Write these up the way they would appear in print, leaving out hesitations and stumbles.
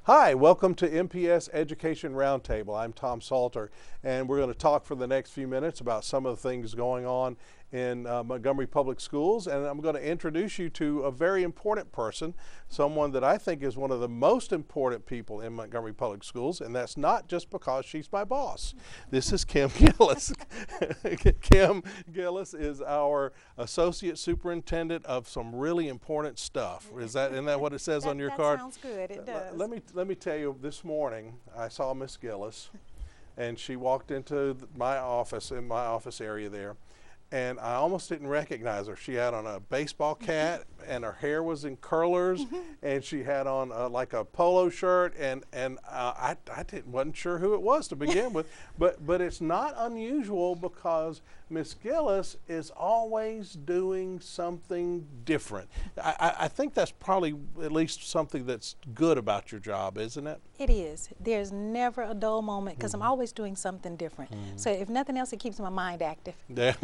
Hi, welcome to MPS Education Roundtable. I'm Tom Salter, and we're going to talk for the next few minutes about some of the things going on in Montgomery Public Schools, and I'm going to introduce you to a very important person, someone that I think is one of the most important people in Montgomery Public Schools, and that's not just because she's my boss. This is Kim Gillis. Kim Gillis is our Associate Superintendent of some really important stuff. Isn't that what it says on your card? That sounds good, it does. Let me tell you, this morning I saw Miss Gillis, and she walked into my office, in my office area there, and I almost didn't recognize her. She had on a baseball cap, and her hair was in curlers, and she had on like a polo shirt, and I wasn't sure who it was to begin with, but it's not unusual because Miss Gillis is always doing something different. I think that's probably at least something that's good about your job, isn't it? It is. There's never a dull moment because I'm always doing something different. So if nothing else, it keeps my mind active. Yeah,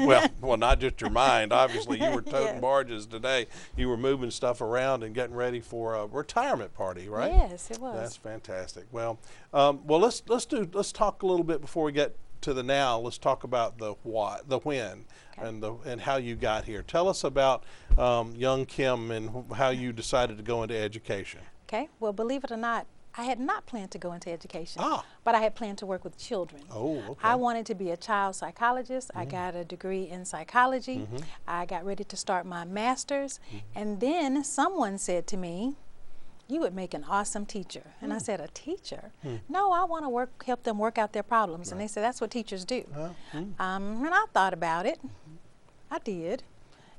well, not just your mind. Obviously, you were toting barges today. You were moving stuff around and getting ready for a retirement party, right? Yes, it was. That's fantastic. Well, let's talk a little bit before we get to the now. Let's talk about the what, the when, okay, and how you got here. Tell us about young Kim and how you decided to go into education. Okay. Well, believe it or not, I had not planned to go into education, but I had planned to work with children. Oh, okay. I wanted to be a child psychologist. I got a degree in psychology. I got ready to start my master's, and then someone said to me, "You would make an awesome teacher." And I said, "A teacher? No, I want to help them work out their problems." And they said, "That's what teachers do." And I thought about it. I did.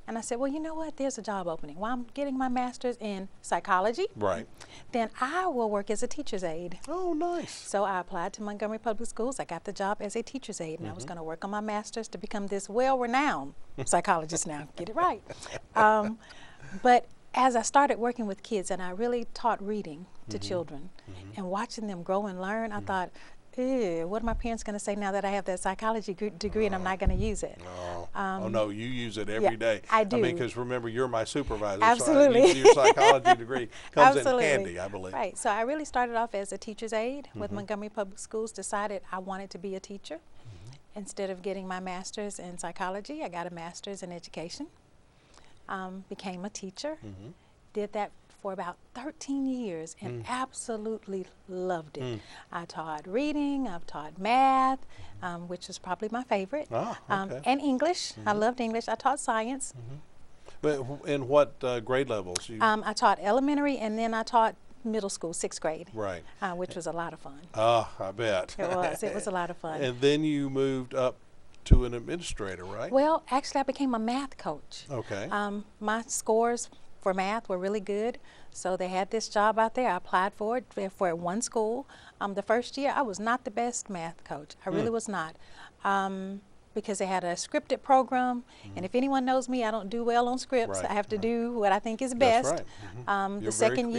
And I said, well, you know what? There's a job opening. While I'm getting my master's in psychology, right, then I will work as a teacher's aide. Oh, nice. So I applied to Montgomery Public Schools. I got the job as a teacher's aide, and I was going to work on my master's to become this well-renowned psychologist now. Get it right. But as I started working with kids, and I really taught reading to children, and watching them grow and learn, I thought, ew, what are my parents going to say now that I have that psychology degree and I'm not going to use it? Oh no, you use it every day. I do. I mean, because remember, you're my supervisor. Absolutely. So your psychology degree comes in handy, I believe. Right. So I really started off as a teacher's aide with Montgomery Public Schools, decided I wanted to be a teacher. Instead of getting my master's in psychology, I got a master's in education, became a teacher, did that for about 13 years and absolutely loved it. I taught reading, I've taught math, which is probably my favorite, and English. I loved English. I taught science. But in what grade levels? I taught elementary, and then I taught middle school, 6th grade, right, which was a lot of fun. I bet. It was a lot of fun. And then you moved up to an administrator, right? Well, actually, I became a math coach. Okay. My scores for math were really good, so they had this job out there. I applied for it for one school. The first year, I was not the best math coach. I really was not, because they had a scripted program, and if anyone knows me, I don't do well on scripts. I have to do what I think is best. That's right. The second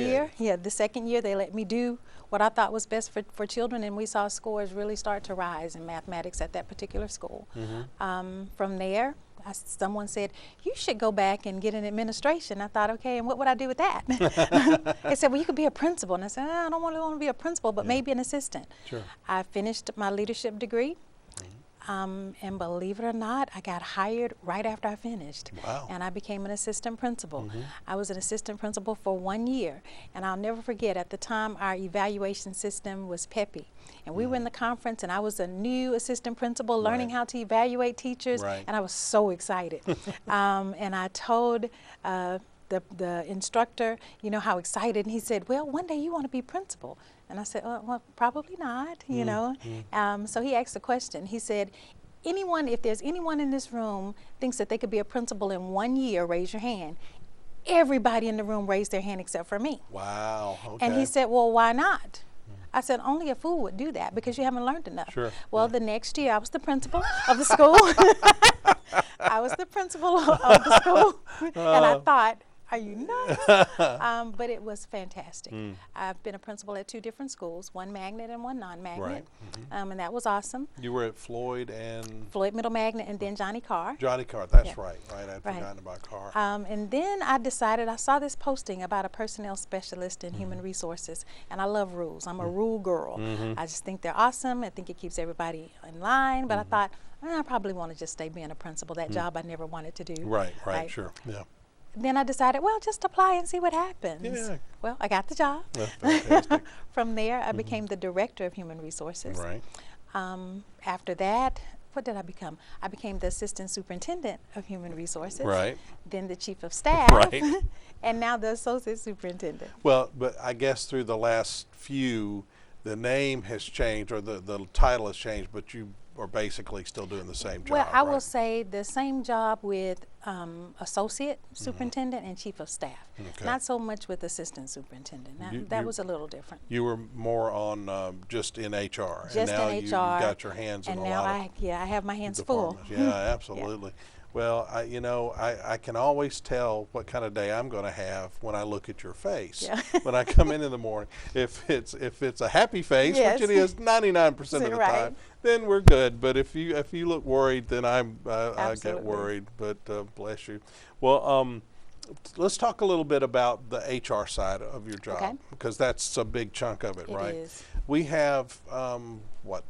year, they let me do what I thought was best for children, and we saw scores really start to rise in mathematics at that particular school. From there, someone said, you should go back and get an administration. I thought, okay, and what would I do with that? They said, well, you could be a principal. And I said, I don't really want to be a principal, but maybe an assistant. Sure. I finished my leadership degree. And believe it or not, I got hired right after I finished. Wow. And I became an assistant principal. I was an assistant principal for 1 year. And I'll never forget, at the time, our evaluation system was PEPI. And we were in the conference, and I was a new assistant principal learning how to evaluate teachers. And I was so excited. And I told the instructor, you know, how excited. And he said, well, one day you want to be principal. And I said, well, probably not, you know. So he asked a question. He said, if there's anyone in this room thinks that they could be a principal in 1 year, raise your hand. Everybody in the room raised their hand except for me. Wow, okay. And he said, well, why not? I said, only a fool would do that because you haven't learned enough. Sure. Well, the next year I was the principal of the school. I was the principal of the school. And I thought, are you nuts? But it was fantastic. I've been a principal at 2 different schools, one magnet and one non-magnet, Right. and that was awesome. You were at Floyd and Floyd Middle Magnet and then Johnny Carr. Johnny Carr. That's Yeah. right. Right. I'd Right. forgotten about Carr. And then I decided, I saw this posting about a personnel specialist in human resources, and I love rules. I'm a rule girl. I just think they're awesome. I think it keeps everybody in line, but I thought, I probably want to just stay being a principal. That job I never wanted to do. Right. Sure. Yeah. Then I decided, well, just apply and see what happens. Yeah. Well, I got the job. That's fantastic. From there, I became the director of human resources. Right. After that, what did I become? I became the assistant superintendent of human resources. Right. Then the chief of staff. Right. And now the associate superintendent. Well, but I guess through the last few, the name has changed or the title has changed, but you are basically still doing the same job. Well, I will right? say the same job with associate superintendent and chief of staff. Okay. Not so much with assistant superintendent. You- That you- was a little different. You were more on just in HR. Just and now in you've HR. got your hands in And a now lot of I have my hands full. departments. Yeah, absolutely. Well, I can always tell what kind of day I'm going to have when I look at your face. Yeah. When I come in the morning, if it's a happy face, Yes. which it is 99% of the Right. time, then we're good. But if you look worried, then I get Absolutely. worried. But bless you. Well, let's talk a little bit about the HR side of your job, Okay. because that's a big chunk of it, It right? is. We have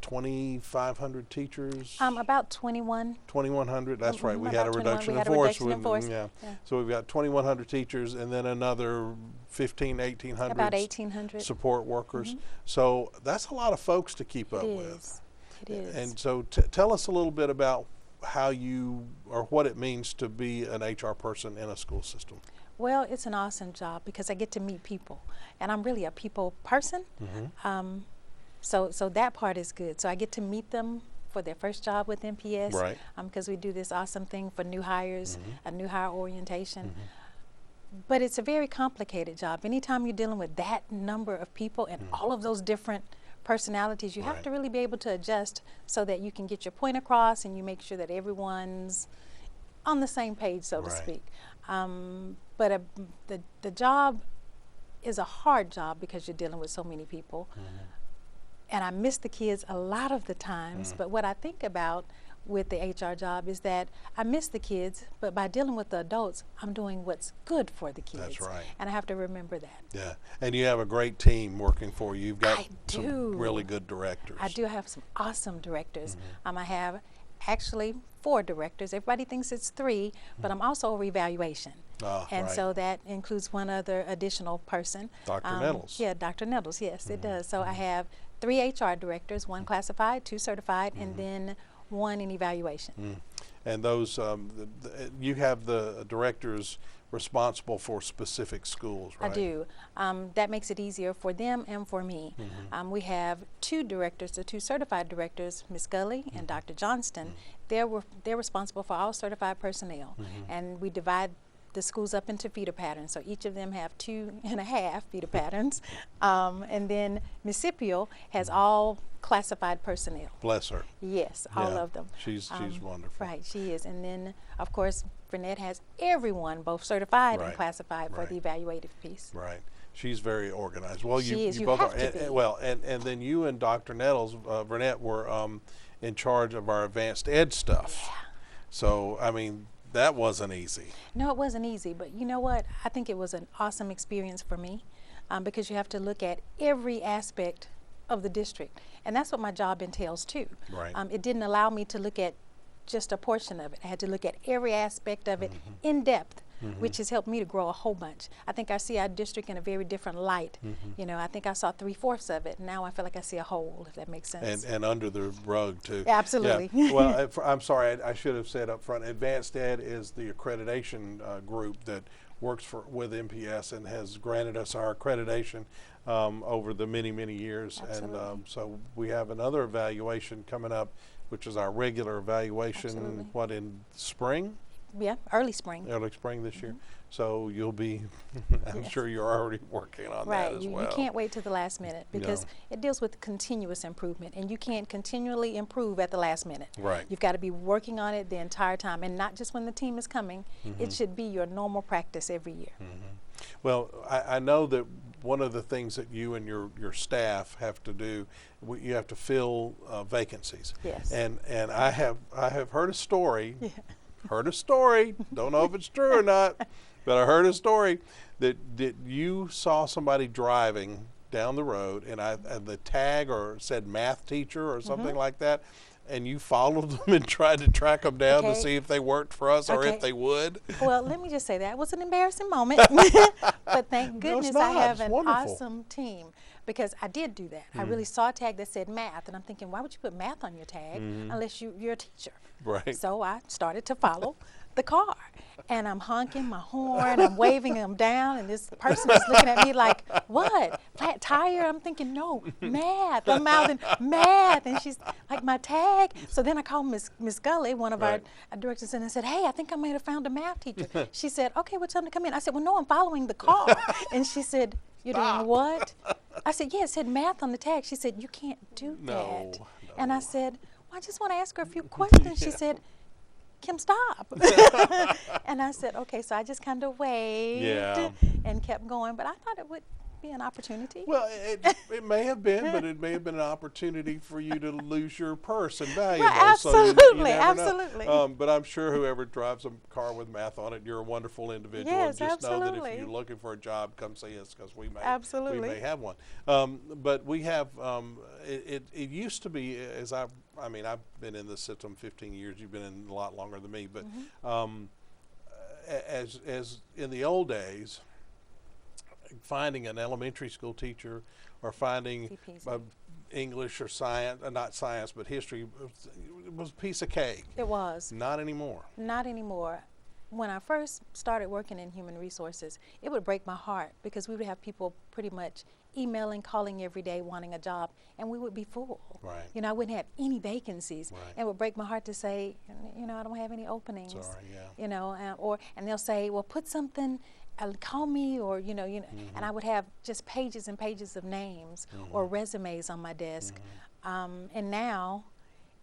2,500 teachers. About 21. 2,100. That's right. We about had a 21. reduction We in had a force. reduction in force. Yeah. Yeah. So we've got 2,100 teachers, and then another 1,800 About 1,800. support workers. So that's a lot of folks to keep up It with. is. It is. And so tell us a little bit about how you or what it means to be an HR person in a school system. Well, it's an awesome job because I get to meet people, and I'm really a people person. So that part is good. So I get to meet them for their first job with MPS, Right. Because we do this awesome thing for new hires, a new hire orientation. But it's a very complicated job. Anytime you're dealing with that number of people and all of those different personalities, you have Right. to really be able to adjust so that you can get your point across and you make sure that everyone's on the same page, so to Right. speak. But the job is a hard job because you're dealing with so many people. And I miss the kids a lot of the times, but what I think about with the HR job is that I miss the kids, but by dealing with the adults, I'm doing what's good for the kids. That's right. And I have to remember that. Yeah. And you have a great team working for you. You've got I some do. really good directors. I do have some awesome directors. I have actually 4 directors. Everybody thinks it's 3, but I'm also a revaluation. And right. so that includes one other additional person. Dr. Nettles. Yeah, Dr. Nettles, yes, it does. So I have 3 HR directors, 1 classified, 2 certified, and then 1 in evaluation. And those, you have the directors responsible for specific schools, right? I do. That makes it easier for them and for me. We have 2 directors, the 2 certified directors, Ms. GILLI and Dr. Johnston. They're responsible for all certified personnel, and we divide the schools up into feeder patterns. So each of them have 2.5 feeder patterns, and then Ms. Scipio has all classified personnel. Bless her. Yes, all Yeah. of them. She's wonderful. Right, she is. And then, of course, Burnett has everyone, both certified and Right, classified for right. the evaluative piece. Right. She's very organized. Well, She is. You both have are. to And, be. well, and then you and Dr. Nettles, Burnett, were in charge of our advanced ed stuff. Yeah. So, I mean, that wasn't easy. No, it wasn't easy, but you know what? I think it was an awesome experience for me because you have to look at every aspect of the district. And that's what my job entails too. Right. It didn't allow me to look at just a portion of it. I had to look at every aspect of it in depth, which has helped me to grow a whole bunch. I think I see our district in a very different light. You know, I think I saw 3/4 of it. Now I feel like I see a whole, if that makes sense. And under the rug, too. Absolutely. Yeah. Well, I'm sorry, I should have said up front, Advanced Ed is the accreditation group that works with MPS and has granted us our accreditation over the many, many years. Absolutely. And so we have another evaluation coming up, which is our regular evaluation, Absolutely. what, in spring? Yeah, early spring. Early spring this year. So you'll be, I'm Yes. sure you're already working on Right, that as you well. can't wait till the last minute because No. it deals with continuous improvement, and you can't continually improve at the last minute. Right. You've got to be working on it the entire time, and not just when the team is coming. It should be your normal practice every year. Well, I know that one of the things that you and your staff have to do, you have to fill vacancies. Yes. And I have heard a story. Heard a story. Don't know if it's true or not, but I heard a story that you saw somebody driving down the road, and the tag or said math teacher or something like that, and you followed them and tried to track them down to Okay. see if they worked for us or if Okay. they would. Well, let me just say that was an embarrassing moment, but thank goodness I not. have It's an wonderful. awesome team because I did do that. I really saw a tag that said math, and I'm thinking, why would you put math on your tag unless you're a teacher? Right. So I started to follow the car, and I'm honking my horn, I'm waving them down, and this person is looking at me like, what, flat tire? I'm thinking, no, math. I'm mouthing math, and she's like, my tag. So then I called Miss GILLI, one of Right. our directors, and I said, hey, I think I might have found a math teacher. She said, okay, well, tell them to come in. I said, well, no, I'm following the car. And she said, you're doing what? I said, yeah, it said math on the tag. She said, you can't do No, that. no. And I said, well, I just want to ask her a few questions. She said, Kim, stop. And I said, okay, so I just kind of waved Yeah. and kept going, but I thought it would be an opportunity. Well, it may have been, but it may have been an opportunity for you to lose your purse and valuables. So you absolutely, never know. absolutely. But I'm sure whoever drives a car with math on it, you're a wonderful individual. Yes, and just know that if absolutely. you're looking for a job, come see us because we may Absolutely. have one. But we have it used to be I mean I've been in this system 15 years. You've been in a lot longer than me, but as in the old days, finding an elementary school teacher or finding CPC. English or science, not science, but history, was a piece of cake. It was. Not anymore. Not anymore. When I first started working in human resources, it would break my heart because we would have people pretty much emailing, calling every day, wanting a job, and we would be full. Right. You know, I wouldn't have any vacancies. Right. And it would break my heart to say, you know, I don't have any openings. Sorry, yeah. You know, and they'll say, well, put something, call me, or you know, and I would have just pages and pages of names or resumes on my desk. And now,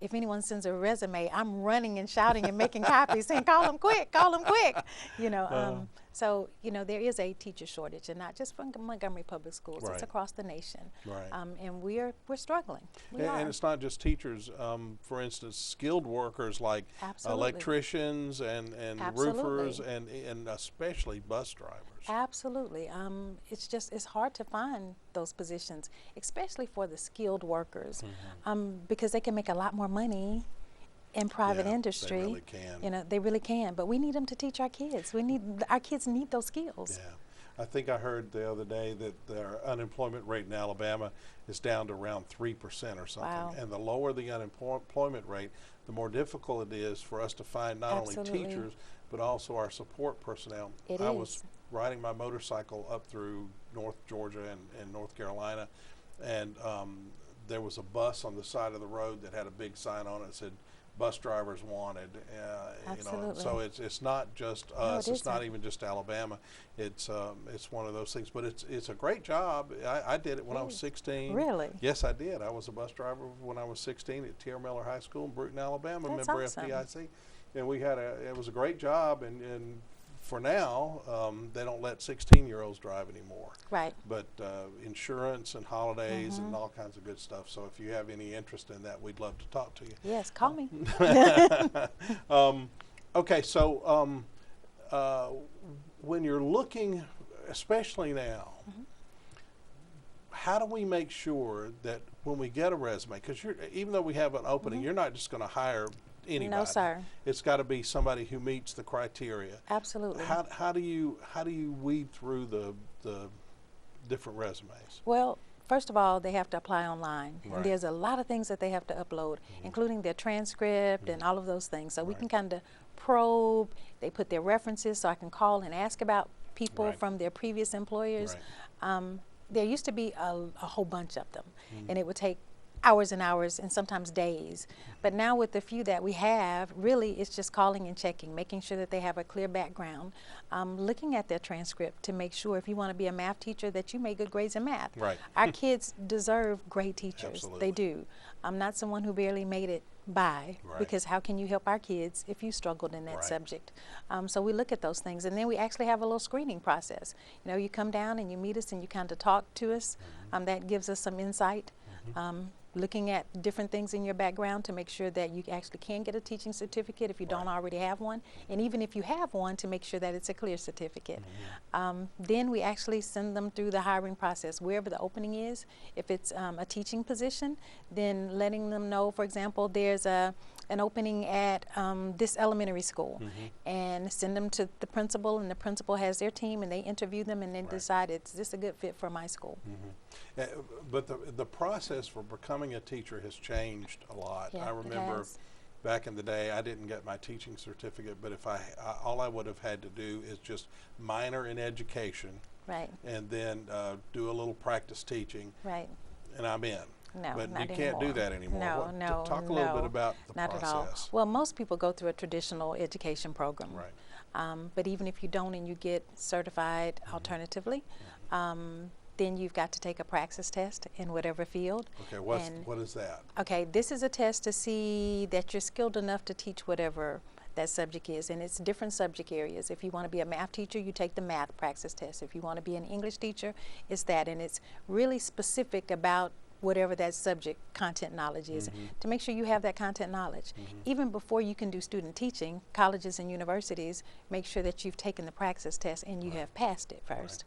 if anyone sends a resume, I'm running and shouting and making copies, saying, "Call them quick! Call them quick!" You know. So you know there is a teacher shortage, and not just from Montgomery Public Schools; Right. it's across the nation. Right. And we're struggling. We are. And it's not just teachers. For instance, skilled workers like Absolutely. electricians and roofers Absolutely. and especially bus drivers. Absolutely. It's hard to find those positions, especially for the skilled workers, because they can make a lot more money in private Yeah, industry. they really can. You know, they really can. But we need them to teach our kids. Our kids need those skills. Yeah. I think I heard the other day that their unemployment rate in Alabama is down to around 3% or something. Wow. And the lower the unemployment rate, the more difficult it is for us to find not Absolutely. only teachers, but also our support personnel. It I is. was riding my motorcycle up through North Georgia and North Carolina, and there was a bus on the side of the road that had a big sign on it that said, "Bus drivers wanted." You know, so it's not just us. It's not even just Alabama. It's one of those things. But it's a great job. I did it when I was 16. Really? Yes, I did. I was a bus driver when I was 16 at T.R. Miller High School in Bruton, Alabama. That's member awesome. FDIC, and we had it was a great job. And for now, they don't let 16-year-olds drive anymore. Right. But insurance and holidays and all kinds of good stuff. So if you have any interest in that, we'd love to talk to you. Yes, call me. Okay, so when you're looking, especially now, how do we make sure that when we get a resume, because even though we have an opening, you're not just going to hire anybody. No, sir. It's got to be somebody who meets the criteria. Absolutely. How do you weed through the different resumes? Well, first of all, they have to apply online. Right. And there's a lot of things that they have to upload, including their transcript and all of those things. So we can kind of probe. They put their references so I can call and ask about people Right. from their previous employers. Right. There used to be a whole bunch of them, and it would take hours and hours and sometimes days. But now with the few that we have, really it's just calling and checking, making sure that they have a clear background, looking at their transcript to make sure if you want to be a math teacher that you make good grades in math. Right. Our kids deserve great teachers. Absolutely. They do. I'm not someone who barely made it by, Right. because how can you help our kids if you struggled in that Right. subject? So we look at those things, and then we actually have a little screening process. You know, you come down and you meet us and you kind of talk to us. That gives us some insight. Looking at different things in your background to make sure that you actually can get a teaching certificate if you don't already have one, and even if you have one, to make sure that it's a clear certificate. Then we actually send them through the hiring process wherever the opening is. If it's a teaching position, then letting them know, for example, there's an opening at this elementary school, and send them to the principal, and the principal has their team and they interview them and then decide, is this a good fit for my school? But the process for becoming a teacher has changed a lot. Yeah, I it remember has. back in the day, I didn't get my teaching certificate, but if all I would have had to do is just minor in education, Right, and then do a little practice teaching, right. and I'm in. No, But not you can't do anymore. that anymore. No, no, Talk a little bit no, about the not process. at all. Well, most people go through a traditional education program. Right. But even if you don't and you get certified alternatively, then you've got to take a praxis test in whatever field. Okay, And- what is that? Okay, this is a test to see that you're skilled enough to teach whatever that subject is, and it's different subject areas. If you want to be a math teacher, you take the math praxis test. If you want to be an English teacher, it's that, and it's really specific about whatever that subject content knowledge is, to make sure you have that content knowledge. Even before you can do student teaching, colleges and universities make sure that you've taken the praxis test and you have passed it first.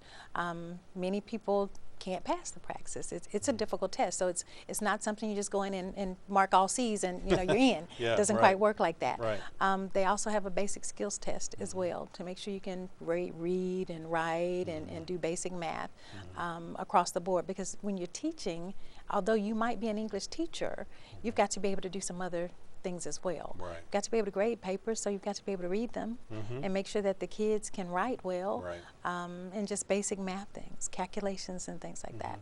Many people can't pass the praxis. It's a difficult test, so it's not something you just go in and mark all C's and you're in. Yeah, Doesn't right. quite work like that. Right. They also have a basic skills test as well to make sure you can read and write and do basic math across the board, because when you're teaching, although you might be an English teacher, you've got to be able to do some other things as well. Right. You've got to be able to grade papers, so you've got to be able to read them and make sure that the kids can write well, Right. and just basic math things, calculations and things like that.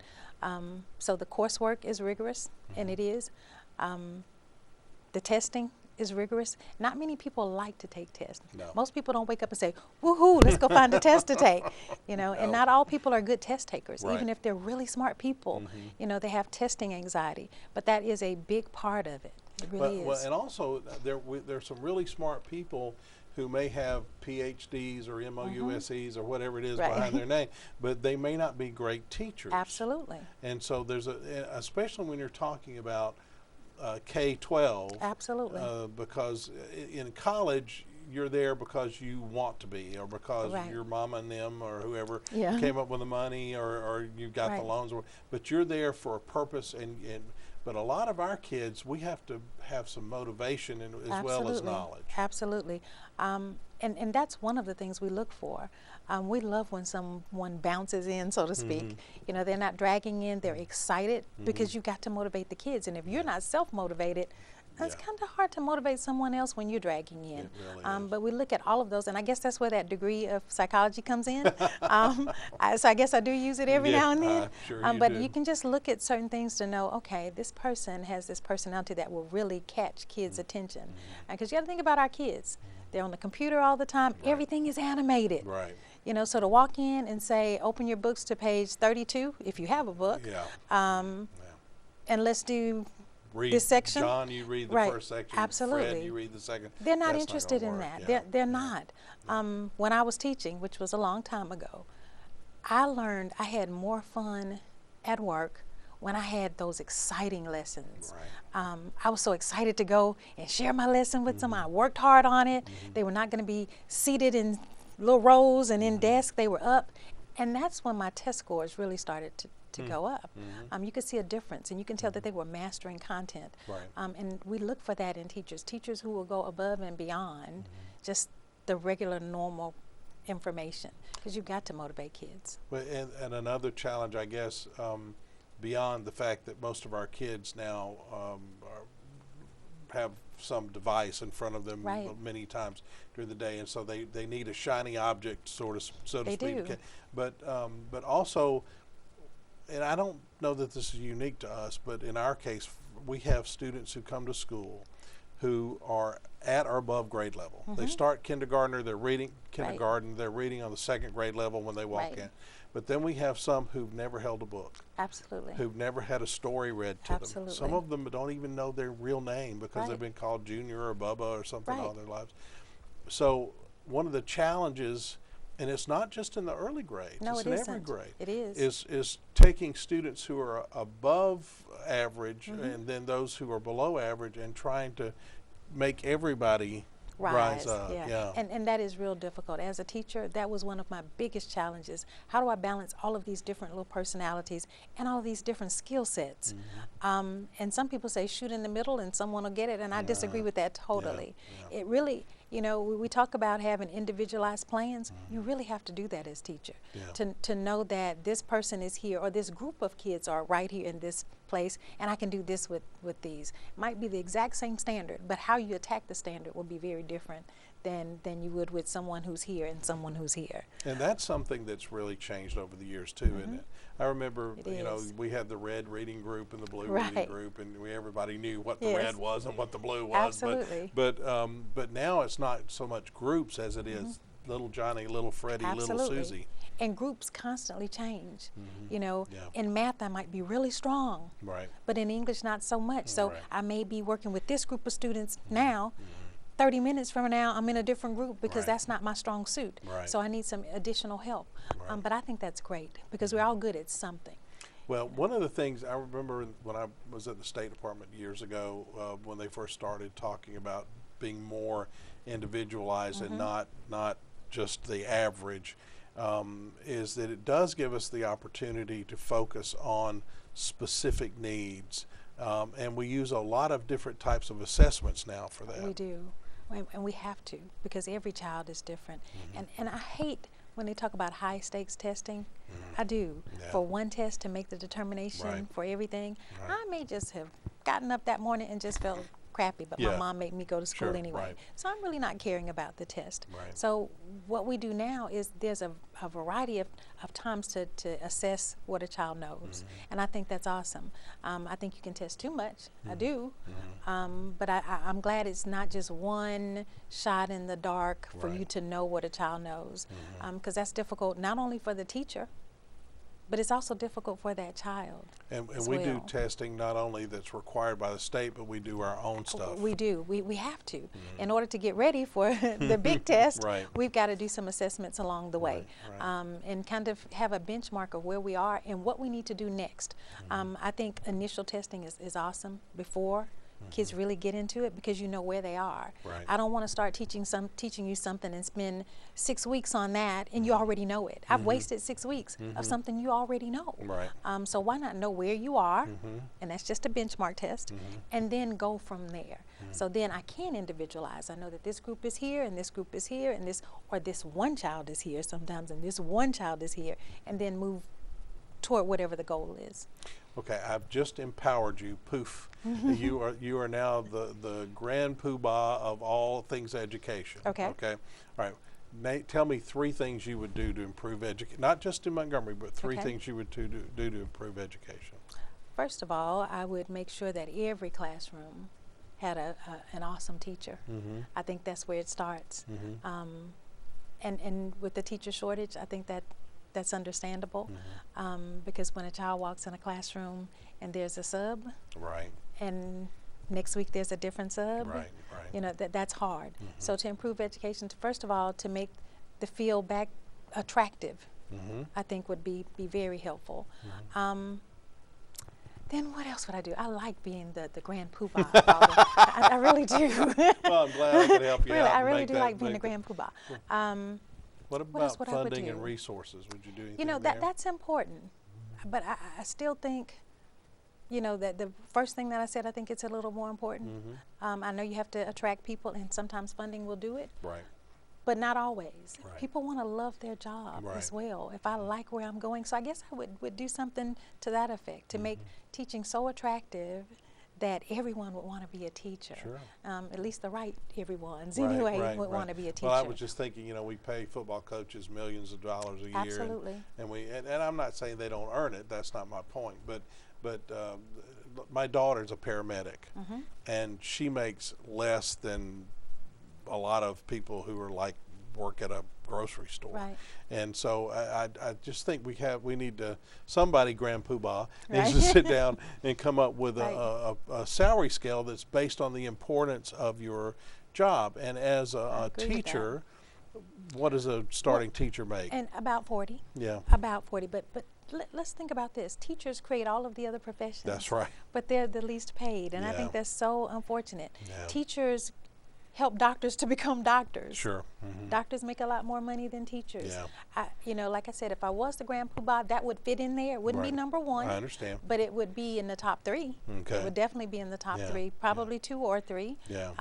So the coursework is rigorous, and it is. The testing is rigorous. Not many people like to take tests. No. Most people don't wake up and say, woohoo, let's go find a test to take. And No. not all people are good test takers. Right. Even if they're really smart people, they have testing anxiety. But that is a big part of it. It really is. Well, and also there's some really smart people who may have PhDs or MOUSEs or whatever it is Right. behind their name, but they may not be great teachers. Absolutely. And so especially when you're talking about K-12. Absolutely. Because in college, you're there because you want to be, or because Right. your mama and them or whoever Yeah. came up with the money, or you got the Right. loans. But you're there for a purpose, but a lot of our kids, we have to have some motivation as well as knowledge. Absolutely. And that's one of the things we look for. We love when someone bounces in, so to speak. They're not dragging in, they're excited, because you've got to motivate the kids. And if you're not self-motivated, it's Yeah. kind of hard to motivate someone else when you're dragging in. It really is. But we look at all of those, and I guess that's where that degree of psychology comes in. So I guess I do use it every Yeah, now and then. I'm sure you But do. you can just look at certain things to know, okay, this person has this personality that will really catch kids' attention. Because you got to think about our kids. They're on the computer all the time. Right. Everything is animated. Right. So to walk in and say, open your books to page 32, if you have a book, Yeah. and let's do Read this section. John, you read the Right. first section. Absolutely. Fred, you read the second. They're not That's interested gonna in work. that. Yeah. They're not. When I was teaching, which was a long time ago, I learned I had more fun at work when I had those exciting lessons. Right. I was so excited to go and share my lesson with them. I worked hard on it. They were not going to be seated in little rows and in desks. They were up. And that's when my test scores really started to go up. You could see a difference, and you can tell that they were mastering content. Right. And we look for that in teachers who will go above and beyond just the regular, normal information, because you've got to motivate kids. Well, and another challenge, I guess, beyond the fact that most of our kids now have some device in front of them Right. many times during the day, and so they need a shiny object, so to They speak. do. But also, and I don't know that this is unique to us, but in our case, we have students who come to school who are at or above grade level. They start kindergarten, they're reading kindergarten, they're reading on the 2nd grade level when they walk in. But then we have some who've never held a book. Absolutely. Who've never had a story read to Absolutely. them. Some of them don't even know their real name because they've been called Junior or Bubba or something all their lives. So one of the challenges, and it's not just in the early grades, no, it's in every grade. It is. Is taking students who are above average and then those who are below average and trying to make everybody rise up. And that is real difficult. As a teacher, that was one of my biggest challenges. How do I balance all of these different little personalities and all of these different skill sets? And some people say shoot in the middle and someone will get it, and I disagree with that totally. It really, you know, we talk about having individualized plans. You really have to do that as teacher to know that this person is here or this group of kids are right here in this place, and I can do this with these. Might be the exact same standard, but how you attack the standard will be very different than you would with someone who's here and someone who's here. And that's something that's really changed over the years too, isn't it? I remember, you know, we had the red reading group and the blue reading group, and everybody knew what the red was and what the blue was. Absolutely. But now it's not so much groups as it is little Johnny, little Freddie, little Susie. And groups constantly change. You know, in math I might be really strong, but in English not so much. So I may be working with this group of students now. 30 minutes from now, I'm in a different group because that's not my strong suit. So I need some additional help. But I think that's great because we're all good at something. Well, one of the things I remember when I was at the State Department years ago, when they first started talking about being more individualized and not just the average, is that it does give us the opportunity to focus on specific needs. And we use a lot of different types of assessments now for that. We do, and we have to, because every child is different. And I hate when they talk about high stakes testing. I do. For one test to make the determination for everything. I may just have gotten up that morning and just felt crappy, but my mom made me go to school anyway. So I'm really not caring about the test. So what we do now is there's a variety of times to assess what a child knows. And I think that's awesome. I think you can test too much. I do. But I'm glad it's not just one shot in the dark for you to know what a child knows. Because that's difficult not only for the teacher, but it's also difficult for that child. And we do testing not only that's required by the state, but we do our own stuff. We do. We have to. In order to get ready for the big test, we've got to do some assessments along the way and kind of have a benchmark of where we are and what we need to do next. I think initial testing is awesome before kids really get into it because you know where they are. I don't want to start teaching you something and spend 6 weeks on that and you already know it. I've wasted 6 weeks of something you already know. So why not know where you are, and that's just a benchmark test, and then go from there. So then I can individualize. I know that this group is here and this group is here and this one child is here sometimes and this one child is here, and then move toward whatever the goal is. Okay, I've just empowered you. Poof. You are now the grand poobah of all things education. Okay. All right. Nate, tell me 3 things you would do to improve education, not just in Montgomery, but 3 things you would do to improve education. First of all, I would make sure that every classroom had an awesome teacher. I think that's where it starts. And with the teacher shortage, I think that's understandable, because when a child walks in a classroom and there's a sub, and next week there's a different sub, you know, that's hard. So to improve education, first of all, to make the field back attractive, I think would be very helpful. Then what else would I do? I like being the grand poobah. I really do. Well, I'm glad I could help you out. I really do like being the grand poobah. What about funding and resources? Would you do anything? You know, that's important. But I still think, you know, that the first thing that I said, I think it's a little more important. I know you have to attract people, and sometimes funding will do it. But not always. People want to love their job as well. If I like where I'm going, so I guess I would do something to that effect to make teaching so attractive that everyone would want to be a teacher. At least the right everyone's anyway would want to be a teacher. Well, I was just thinking, you know, we pay football coaches millions of dollars a year. Absolutely. And I'm not saying they don't earn it. That's not my point. But my daughter's a paramedic, and she makes less than a lot of people who are like work at a grocery store. Right. And so I just think we need to, somebody, Grand Poobah, needs Right. to sit down and come up with Right. a salary scale that's based on the importance of your job. And as a agree with teacher, what does a starting teacher make? And about 40. Yeah. About 40. But let's think about this. Teachers create all of the other professions. That's right. But they're the least paid. And I Yeah. think that's so unfortunate. Yeah. Teachers help doctors to become doctors. Sure. Doctors make a lot more money than teachers. Yeah. You know, like I said, if I was the Grand Poobah, that would fit in there. It wouldn't be Right. number one. I understand. But it would be in the top 3. Okay. It would definitely be in the top Yeah. 3, probably 2 or 3. Yeah.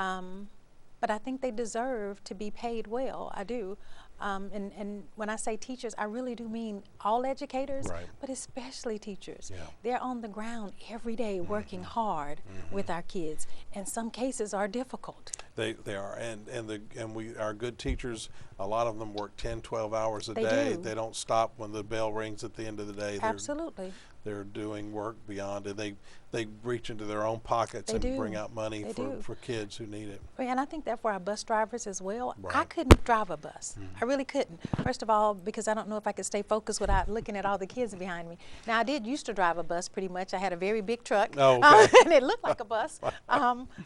But I think they deserve to be paid well. I do. And when I say teachers, I really do mean all educators, Right. but especially teachers. Yeah. They're on the ground every day working hard with our kids, and some cases are difficult. They are, and our good teachers, a lot of them work 10, 12 hours a They day. do. They don't stop when the bell rings at the end of the day. Absolutely. They're doing work beyond, and they reach into their own pockets They and do. bring out money They do. for kids who need it. And I think that for our bus drivers as well. I Right. couldn't drive a bus. I really couldn't. First of all, because I don't know if I could stay focused without looking at all the kids behind me. Now, I did used to drive a bus pretty much. I had a very big truck, Oh, okay. and it looked like a bus.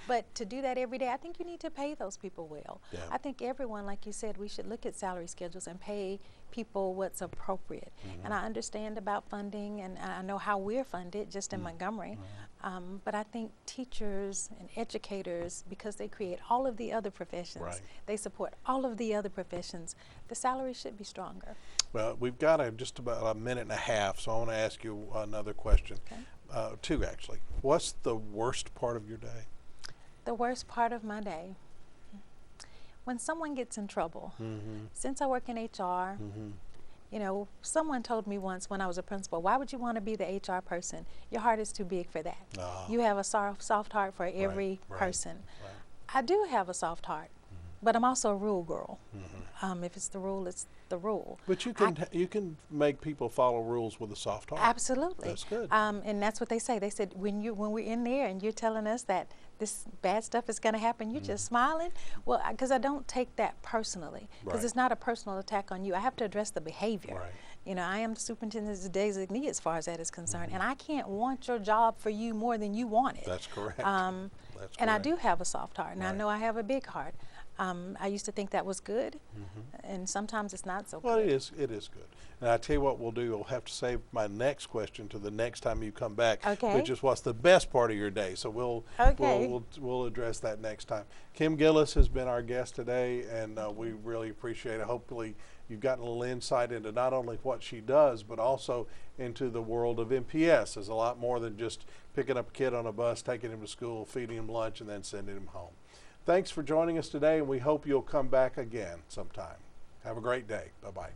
But to do that every day, I think you need to pay those people well. Yeah. I think everyone, like you said, we should look at salary schedules and pay people what's appropriate. And I understand about funding, and I know how we're funded just in Montgomery. But I think teachers and educators, because they create all of the other professions, Right. they support all of the other professions, the salary should be stronger. Well, we've got just about a minute and a half, so I want to ask you another question. Okay. 2 actually. What's the worst part of your day? The worst part of my day, when someone gets in trouble. Since I work in HR, you know, someone told me once when I was a principal, why would you want to be the HR person? Your heart is too big for that. You have a soft heart for every right, person. right. I do have a soft heart, but I'm also a rule girl. If it's the rule, it's the rule. But you can make people follow rules with a soft heart. Absolutely. That's good. And that's what they say. They said when we're in there and you're telling us that this bad stuff is going to happen, you're just smiling. Well, because I don't take that personally, because Right. it's not a personal attack on you. I have to address the behavior. Right. You know, I am the superintendent's designee as far as that is concerned, and I can't want your job for you more than you want it. That's correct. That's And I correct. do have a soft heart, and I Right. know I have a big heart. I used to think that was good, and sometimes it's not so Well, good. it is good. And I tell you what we'll do, we'll have to save my next question to the next time you come back, Okay. which is what's the best part of your day. So we'll address that next time. Kim Gillis has been our guest today, and we really appreciate it. Hopefully you've gotten a little insight into not only what she does, but also into the world of MPS. There's a lot more than just picking up a kid on a bus, taking him to school, feeding him lunch, and then sending him home. Thanks for joining us today, and we hope you'll come back again sometime. Have a great day. Bye-bye.